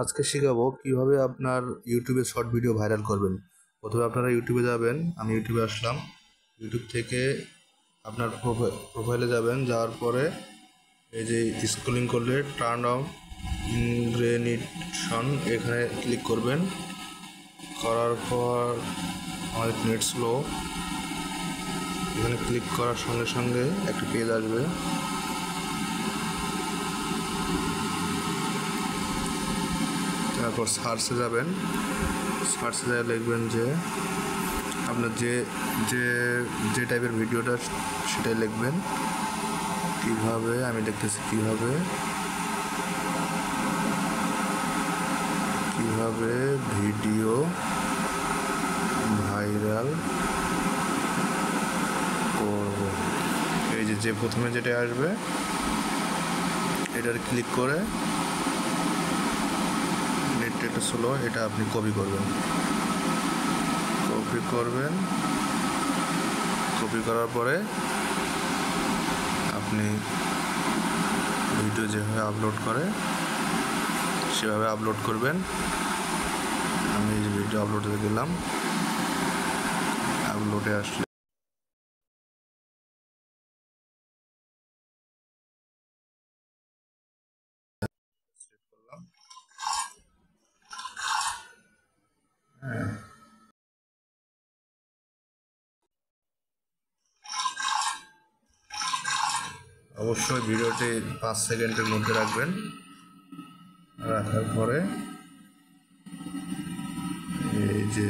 আজকে শেখাবো কিভাবে আপনার ইউটিউবে শর্ট ভিডিও ভাইরাল করবেন। প্রথমে আপনারা ইউটিউবে যাবেন। আমি ইউটিউবে আসলাম। ইউটিউব থেকে আপনার প্রোফাইলে যাবেন। যাওয়ার পরে এই যে স্ক্রলিং করলে টার্ন অন ইনগ্রেনিশন এখানে ক্লিক করবেন। করার পর আমাদের নেট স্লো, এখানে ক্লিক করার সঙ্গে সঙ্গে একটা পেজ আসবে। তারপর সার্চে যাবেন। সার্চে যা লিখবেন যে আপনার যে টাইপের ভিডিওটা সেটাই লিখবেন। কীভাবে আমি দেখতেছি কীভাবে ভিডিও ভাইরাল করব। এই যে প্রথমে যেটা আসবে এটার ক্লিক করে নেট একটু স্লো, এটা আপনি কপি করার পরে আপনি ভিডিও যেভাবে আপলোড করে সেভাবে আপলোড করবেন। আমি এই যে ভিডিও আপলোডে দিলাম, আপলোডে আসলে অবশ্যই ভিডিওটি 5 সেকেন্ডের মধ্যে রাখবেন। রাখার পরে এই যে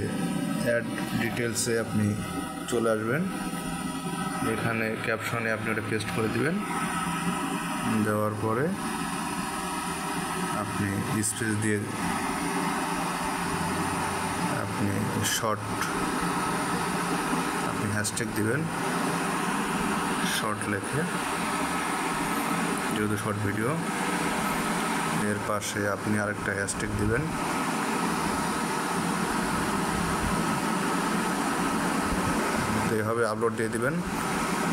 অ্যাড ডিটেলসে আপনি চলে আসবেন। এখানে ক্যাপশনে আপনি ওটা পেস্ট করে দিবেন। দেওয়ার পরে আপনি স্পেস দিয়ে আপনি হ্যাশট্যাগ দিবেন, শর্ট লেখে, যেহেতু শর্ট ভিডিও। এর পাশে আপনি আরেকটা হ্যাশট্যাগ দিবেন। এইভাবে আপলোড দিয়ে দিবেন।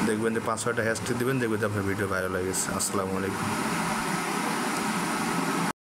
দেখবেন যে 5-6টা হ্যাশট্যাগ দিবেন, দেখবেন যে আপনার ভিডিও ভাইরাল হয়ে গেছে। আসসালামু আলাইকুম।